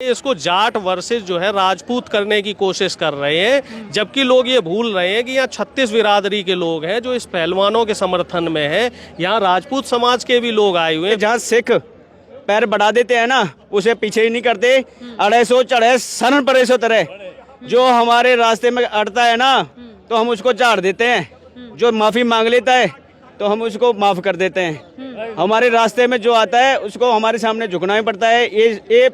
इसको जाट वर्सेस जो है राजपूत करने की कोशिश कर रहे हैं, जबकि लोग ये भूल रहे हैं कि यहाँ 36 बिरादरी के लोग हैं जो इस पहलवानों के समर्थन में हैं। यहाँ राजपूत समाज के भी लोग आए हुए हैं। जहाँ सिख पैर बढ़ा देते हैं ना, उसे पीछे ही नहीं करते। अड़े सो चढ़े सन परे सो तरह, जो हमारे रास्ते में अड़ता है ना तो हम उसको झाड़ देते हैं। जो माफी मांग लेता है तो हम उसको माफ कर देते हैं। हमारे रास्ते में जो आता है उसको हमारे सामने झुकना ही पड़ता है। ये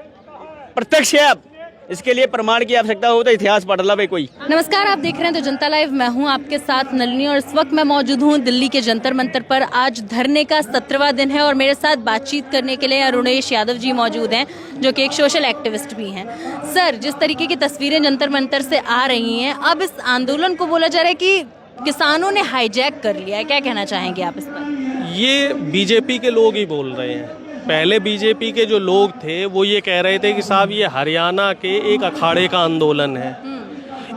प्रत्यक्ष है। अब इसके लिए प्रमाण की आवश्यकता हो तो इतिहास पढ़ ला भाई कोई। नमस्कार, आप देख रहे हैं तो जनता लाइव। मैं हूं आपके साथ नलिनी और इस वक्त मैं मौजूद हूं दिल्ली के जंतर मंतर पर। आज धरने का 17वां दिन है और मेरे साथ बातचीत करने के लिए अरुणेश यादव जी मौजूद हैं, जो कि एक सोशल एक्टिविस्ट भी हैं। सर, जिस तरीके की तस्वीरें जंतर मंतर से आ रही हैं, अब इस आंदोलन को बोला जा रहा है कि किसानों ने हाईजैक कर लिया है, क्या कहना चाहेंगे आप इस पर? ये बीजेपी के लोग ही बोल रहे हैं। पहले बीजेपी के जो लोग थे वो ये कह रहे थे कि साहब ये हरियाणा के एक अखाड़े का आंदोलन है,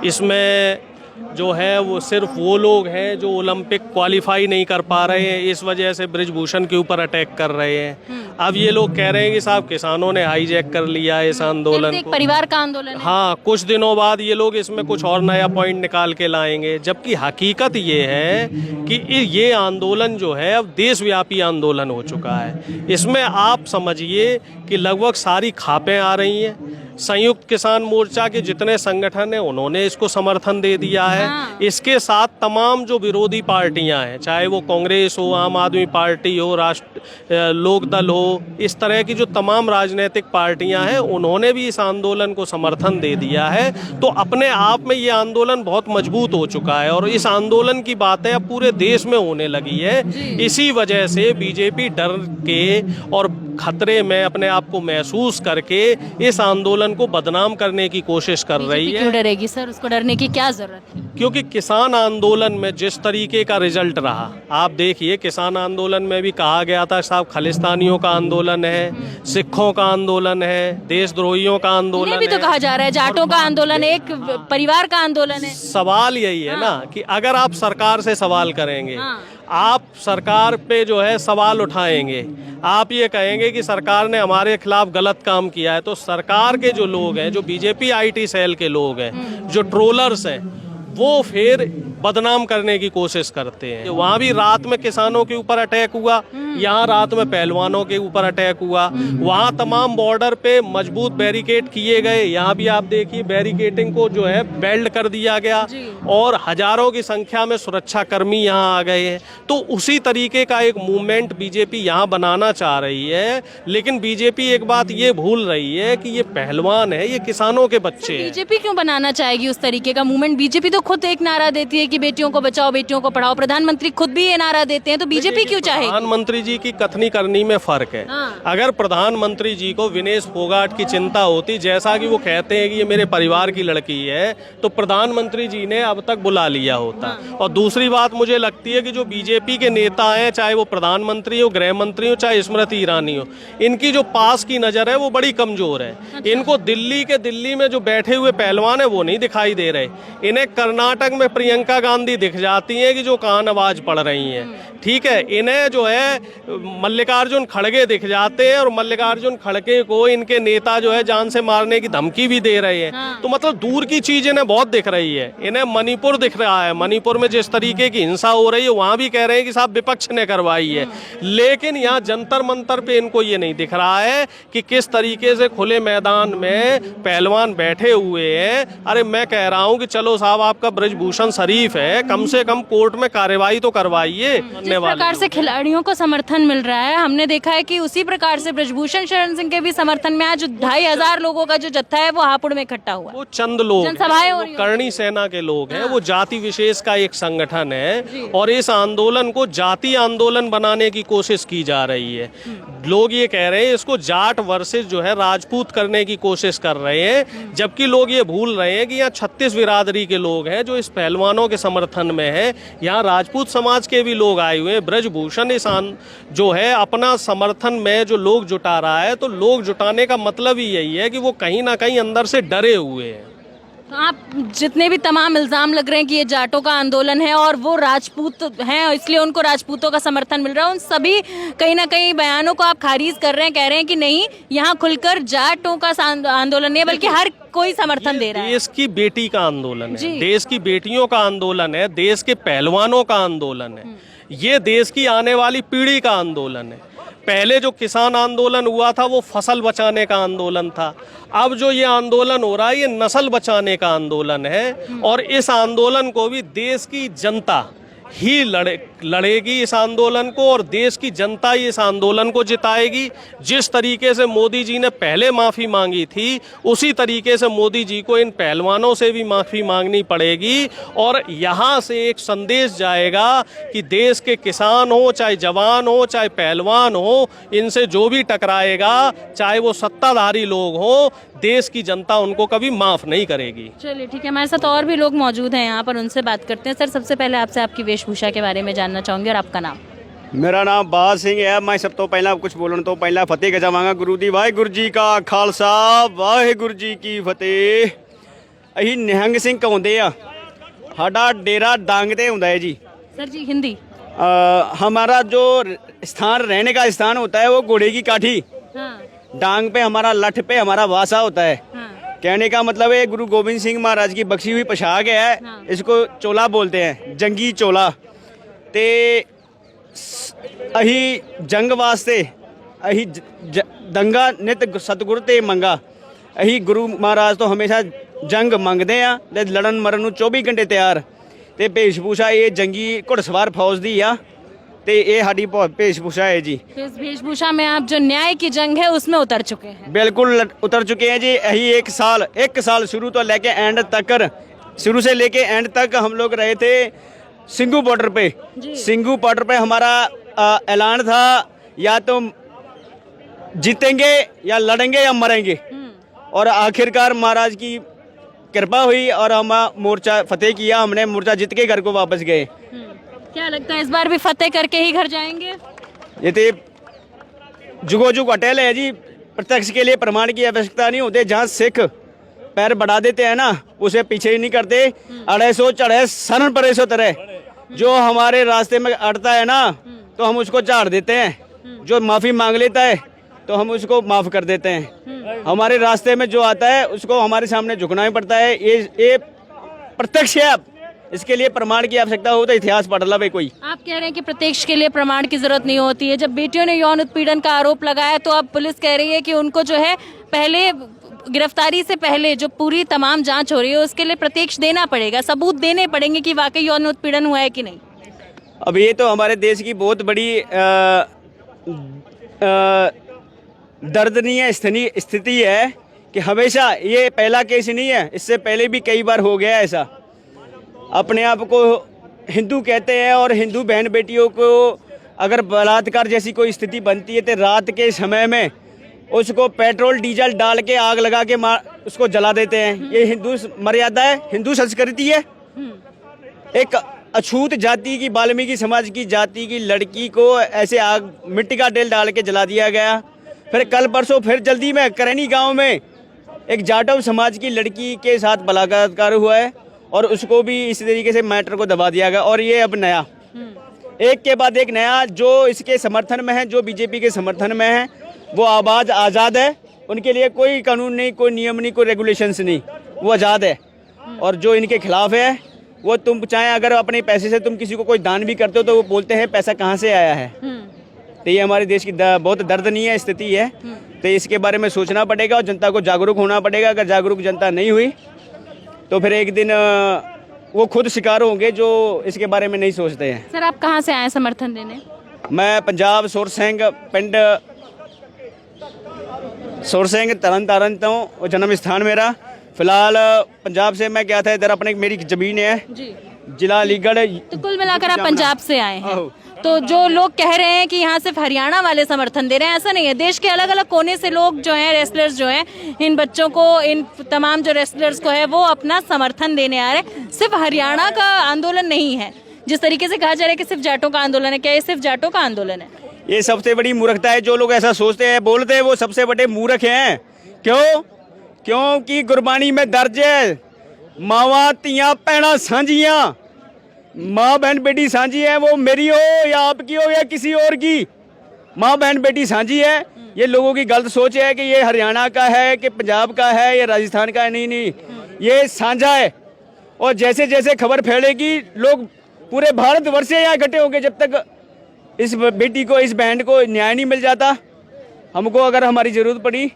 इसमें जो है वो सिर्फ वो लोग हैं जो ओलंपिक क्वालिफाई नहीं कर पा रहे हैं, इस वजह से बृजभूषण के ऊपर अटैक कर रहे हैं। अब ये लोग कह रहे हैं कि साहब किसानों ने हाईजैक कर लिया इस आंदोलन एक को, परिवार का आंदोलन है। हाँ, कुछ दिनों बाद ये लोग इसमें कुछ और नया पॉइंट निकाल के लाएंगे, जबकि हकीकत ये है कि ये आंदोलन जो है अब देशव्यापी आंदोलन हो चुका है। इसमें आप समझिए कि लगभग सारी खापें आ रही हैं। संयुक्त किसान मोर्चा के जितने संगठन हैं उन्होंने इसको समर्थन दे दिया है। इसके साथ तमाम जो विरोधी पार्टियां हैं, चाहे वो कांग्रेस हो, आम आदमी पार्टी हो, राष्ट्र लोकदल हो, इस तरह की जो तमाम राजनीतिक पार्टियां हैं उन्होंने भी इस आंदोलन को समर्थन दे दिया है। तो अपने आप में ये आंदोलन बहुत मजबूत हो चुका है और इस आंदोलन की बातें अब पूरे देश में होने लगी है। इसी वजह से बीजेपी डर के और खतरे में अपने आप को महसूस करके इस आंदोलन को बदनाम करने की कोशिश कर रही है। क्यों डरेगी सर? उसको डरने की क्या जरूरत है? क्योंकि किसान आंदोलन में जिस तरीके का रिजल्ट रहा, आप देखिए, किसान आंदोलन में भी कहा गया था साहब खालिस्तानियों का आंदोलन है, सिखों का आंदोलन है, देशद्रोहियों का आंदोलन भी तो कहा जा रहा है, जाटों का आंदोलन है, एक परिवार का आंदोलन है। सवाल यही है ना कि अगर आप सरकार से सवाल करेंगे, आप सरकार पे जो है सवाल उठाएंगे, आप ये कहेंगे कि सरकार ने हमारे खिलाफ गलत काम किया है, तो सरकार के जो लोग हैं, जो बीजेपी आईटी सेल के लोग हैं, जो ट्रोलर्स हैं, वो फिर बदनाम करने की कोशिश करते हैं। वहाँ भी रात में किसानों के ऊपर अटैक हुआ, यहाँ रात में पहलवानों के ऊपर अटैक हुआ। वहाँ तमाम बॉर्डर पे मजबूत बैरिकेड किए गए, यहाँ भी आप देखिए बैरिकेडिंग को जो है बेल्ट कर दिया गया और हजारों की संख्या में सुरक्षा कर्मी यहाँ आ गए हैं। तो उसी तरीके का एक मूवमेंट बीजेपी यहाँ बनाना चाह रही है, लेकिन बीजेपी एक बात ये भूल रही है कि ये पहलवान है, ये किसानों के बच्चे हैं। बीजेपी क्यों बनाना चाहेगी उस तरीके का मूवमेंट? बीजेपी तो खुद एक नारा देती है कि बेटियों को बचाओ, बेटियों को पढ़ाओ। प्रधानमंत्री खुद भी ये नारा देते हैं, तो बीजेपी क्यों चाहेगी? प्रधानमंत्री जी की कथनी करनी में फर्क है। अगर प्रधानमंत्री जी को विनेश फोगाट की चिंता होती, जैसा कि वो कहते हैं कि ये मेरे परिवार की लड़की है, तो प्रधानमंत्री जी ने अब तक बुला लिया होता। और दूसरी बात मुझे लगती है कि जो बीजेपी के नेता हैं, चाहे वो प्रधानमंत्री हो, गृह मंत्री हो, चाहे स्मृति ईरानी हो, इनकी जो पास की नजर है वो बड़ी कमजोर है। इनको दिल्ली में जो बैठे हुए पहलवान है वो नहीं दिखाई दे रहे। इन्हें कर्नाटक में प्रियंका गांधी दिख जाती हैं कि जो कान आवाज पढ़ रही हैं, ठीक है। इन्हें जो है मल्लिकार्जुन खड़गे दिख जाते हैं और मल्लिकार्जुन खड़गे को इनके नेता जो है जान से मारने की धमकी भी दे रहे हैं। तो मतलब दूर की चीज इन्हें बहुत दिख रही है। इन्हें मणिपुर दिख रहा है, मणिपुर में जिस तरीके की हिंसा हो रही है वहां भी कह रहे हैं कि साहब विपक्ष ने करवाई है। लेकिन यहाँ जंतर मंतर पे इनको ये नहीं दिख रहा है कि किस तरीके से खुले मैदान में पहलवान बैठे हुए हैं। अरे मैं कह रहा हूँ कि चलो साहब, आपका बृजभूषण शरीफ है, कम से कम कोर्ट में कार्रवाई तो करवाइए। जिस प्रकार से खिलाड़ियों को समर्थन मिल रहा है, हमने देखा है कि उसी प्रकार से बृजभूषण शरण सिंह के भी समर्थन में आज 2500 लोगों का जो जत्था है वो हापुड़ में इकट्ठा हुआ। वो चंद लोग, जनसभाएं हो रही हैं, करणी सेना के लोग हैं, वो जाति विशेष का एक संगठन है और इस आंदोलन को जाति आंदोलन बनाने की कोशिश की जा रही है। लोग ये कह रहे हैं इसको जाट वर्सेस जो है राजपूत करने की कोशिश कर रहे हैं, जबकि लोग ये भूल रहे हैं कि यहाँ 36 बिरादरी के लोग हैं जो इस पहलवानों के समर्थन में है। यहाँ राजपूत समाज के भी लोग आए हुए हैं। बृजभूषण इस जो है अपना समर्थन में जो लोग जुटा रहा है, तो लोग जुटाने का मतलब ही यही है कि वो कहीं ना कहीं अंदर से डरे हुए हैं। तो आप जितने भी तमाम इल्जाम लग रहे हैं कि ये जाटों का आंदोलन है और वो राजपूत हैं इसलिए उनको राजपूतों का समर्थन मिल रहा है, उन सभी कहीं ना कहीं बयानों को आप खारिज कर रहे हैं, कह रहे हैं कि नहीं, यहाँ खुलकर जाटों का आंदोलन नहीं है बल्कि हर कोई समर्थन दे रहा है। देश की बेटी का आंदोलन जी। है, देश की बेटियों का आंदोलन है, देश के पहलवानों का आंदोलन है, ये देश की आने वाली पीढ़ी का आंदोलन है। पहले जो किसान आंदोलन हुआ था वो फसल बचाने का आंदोलन था, अब जो ये आंदोलन हो रहा है ये नस्ल बचाने का आंदोलन है। और इस आंदोलन को भी देश की जनता ही लड़ेगी इस आंदोलन को, और देश की जनता ही इस आंदोलन को जिताएगी। जिस तरीके से मोदी जी ने पहले माफ़ी मांगी थी उसी तरीके से मोदी जी को इन पहलवानों से भी माफ़ी मांगनी पड़ेगी। और यहाँ से एक संदेश जाएगा कि देश के किसान हो, चाहे जवान हो, चाहे पहलवान हो, इनसे जो भी टकराएगा, चाहे वो सत्ताधारी लोग हो, देश की जनता उनको कभी माफ़ नहीं करेगी। चलिए ठीक है, हमारे साथ और भी लोग मौजूद हैं यहाँ पर, उनसे बात करते हैं। सर, सबसे पहले आपसे आपकी वेशभूषा के बारे में जानना चाहूँगी और आपका नाम। मेरा नाम बाज सिंह है। मैं सब तो पहला कुछ बोलने तो पहला फतेह गजावांगा गुरु दी वाहिगुरू जी का खालसा वाहिगुरू जी की फतेह। अही निहंग सिंह कहते हैं, साडा डेरा डांग ते हुंदा है जी। सर जी हिंदी। हमारा जो स्थान रहने का स्थान होता है वो घोड़े की काठी, हाँ, डांग पे हमारा, लठ पे हमारा वासा होता है। हाँ, कहने का मतलब है गुरु गोविंद सिंह महाराज की बख्शी हुई पोशाक है, हाँ। इसको चोला बोलते हैं, जंगी चोला। ते अही जंग वास्ते अही दंगा नित सतगुर ते मंगा। अही गुरु महाराज तो हमेशा जंग मंगते हैं ते लड़न मरन नूं 24 घंटे तैयार। ते भेषभूषा ये जंगी घुड़सवार फौज दी आ, ते ये साडी भेषभूषा है जी। तो इस वेशभूषा में आप जो न्याय की जंग है उसमें उतर चुके हैं। बिल्कुल उतर चुके हैं जी। यही एक साल शुरू तो लेके एंड तक, शुरू से लेके एंड तक हम लोग रहे थे सिंगू बॉर्डर पे। सिंगू बॉर्डर पे हमारा ऐलान था, या तो जीतेंगे या लड़ेंगे या मरेंगे। और आखिरकार महाराज की कृपा हुई और हम मोर्चा फतेह किया, हमने मोर्चा जीत के घर को वापस गए। क्या लगता है इस बार भी फतेह करके ही घर जाएंगे? ये तो जुगो जुग होटल है जी, प्रत्यक्ष के लिए प्रमाण की आवश्यकता नहीं होती। जहाँ सिख पैर बढ़ा देते हैं ना, उसे पीछे ही नहीं करते। अड़े सो चढ़े सरन परे सो तरह, जो हमारे रास्ते में अड़ता है ना तो हम उसको झाड़ देते हैं, जो माफ़ी मांग लेता है तो हम उसको माफ़ कर देते हैं। हमारे रास्ते में जो आता है उसको हमारे सामने झुकना ही पड़ता है। ये प्रत्यक्ष है। अब इसके लिए प्रमाण की आवश्यकता हो तो इतिहास पढ़ ला भाई कोई। आप कह रहे हैं कि प्रत्यक्ष के लिए प्रमाण की जरूरत नहीं होती है। जब बेटियों ने यौन उत्पीड़न का आरोप लगाया तो अब पुलिस कह रही है कि उनको जो है पहले गिरफ्तारी से पहले जो पूरी तमाम जांच हो रही है उसके लिए प्रत्यक्ष देना पड़ेगा, सबूत देने पड़ेंगे कि वाकई यौन उत्पीड़न हुआ है कि नहीं। अब ये तो हमारे देश की बहुत बड़ी दर्दनीय स्थिति है कि हमेशा, ये पहला केस नहीं है, इससे पहले भी कई बार हो गया ऐसा। अपने आप को हिंदू कहते हैं और हिंदू बहन बेटियों को अगर बलात्कार जैसी कोई स्थिति बनती है तो रात के समय में उसको पेट्रोल डीजल डाल के आग लगा के उसको जला देते हैं। ये हिंदू मर्यादा है, हिंदू संस्कृति है। एक अछूत जाति की, वाल्मीकि समाज की जाति की लड़की को ऐसे आग, मिट्टी का तेल डाल के जला दिया गया। फिर कल परसों फिर जल्दी में करैनी गांव में एक जाटव समाज की लड़की के साथ बलात्कार हुआ है और उसको भी इसी तरीके से मैटर को दबा दिया गया। और ये अब नया, एक के बाद एक नया, जो इसके समर्थन में है, जो बीजेपी के समर्थन में है, वो आवाज़ आज़ाद है। उनके लिए कोई कानून नहीं, कोई नियम नहीं, कोई रेगुलेशंस नहीं, वो आज़ाद है। और जो इनके खिलाफ है वो, तुम चाहे अगर अपने पैसे से तुम किसी को कोई दान भी करते हो तो वो बोलते हैं पैसा कहाँ से आया है। तो ये हमारे देश की बहुत दर्दनीय स्थिति है। तो इसके बारे में सोचना पड़ेगा और जनता को जागरूक होना पड़ेगा। अगर जागरूक जनता नहीं हुई तो फिर एक दिन वो खुद शिकार होंगे जो इसके बारे में नहीं सोचते हैं। सर, आप कहाँ से आए समर्थन देने? मैं पंजाब सुरसिंह पिंड सुरसिंह तरन तारण तो वो जन्म स्थान मेरा। फिलहाल पंजाब से मैं गया था इधर, अपने मेरी ज़मीन है जी, जिला अलीगढ़। तो कुल मिलाकर आप पंजाब से आए हैं। तो जो लोग कह रहे हैं कि यहाँ सिर्फ हरियाणा वाले समर्थन दे रहे हैं, ऐसा नहीं है। देश के अलग अलग कोने से लोग जो हैं, रेसलर्स जो हैं, इन बच्चों को, इन तमाम जो रेसलर्स को है वो अपना समर्थन देने आ रहे हैं। सिर्फ हरियाणा का आंदोलन नहीं है। जिस तरीके से कहा जा रहा है कि सिर्फ जाटों का आंदोलन है, क्या ये सिर्फ जाटों का आंदोलन है? ये सबसे बड़ी मूर्खता है। जो लोग ऐसा सोचते हैं, बोलते हैं, वो सबसे बड़े मूर्ख हैं। क्यों? क्योंकि गुरबानी में दर्ज है, मावा तियां भैणा साझियां, माँ बहन बेटी साझी है, वो मेरी हो या आपकी हो या किसी और की, माँ बहन बेटी साझी है। ये लोगों की गलत सोच है कि ये हरियाणा का है कि पंजाब का है या राजस्थान का है। नहीं नहीं, ये साझा है। और जैसे जैसे खबर फैलेगी, लोग पूरे भारतवर्ष से यहाँ इकट्ठे होंगे। जब तक इस बेटी को, इस बहन को न्याय नहीं मिल जाता, हमको अगर हमारी जरूरत पड़ी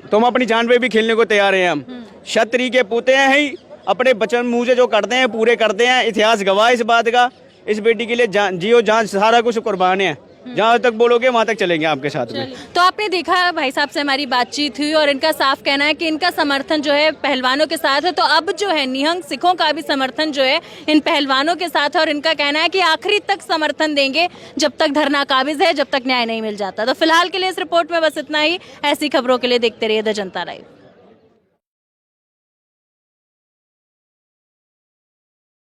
तो हम अपनी जान पे भी खेलने को तैयार हैं। हम क्षत्रिय के पूते हैं ही, अपने बचन मुँह से जो करते हैं पूरे करते हैं। इतिहास गवाह इस बात का। इस बेटी के लिए जियो जान सारा कुछ कुर्बान है। जहाँ तक बोलोगे वहाँ तक चलेंगे आपके साथ में। तो आपने देखा भाई साहब से हमारी बातचीत हुई और इनका साफ कहना है कि इनका समर्थन जो है पहलवानों के साथ है। तो अब जो है निहंग सिखों का भी समर्थन जो है इन पहलवानों के साथ है और इनका कहना है कि आखिरी तक समर्थन देंगे जब तक धरना काबिज है, जब तक न्याय नहीं मिल जाता। तो फिलहाल के लिए इस रिपोर्ट में बस इतना ही। ऐसी खबरों के लिए देखते रहिए द जनता लाइव।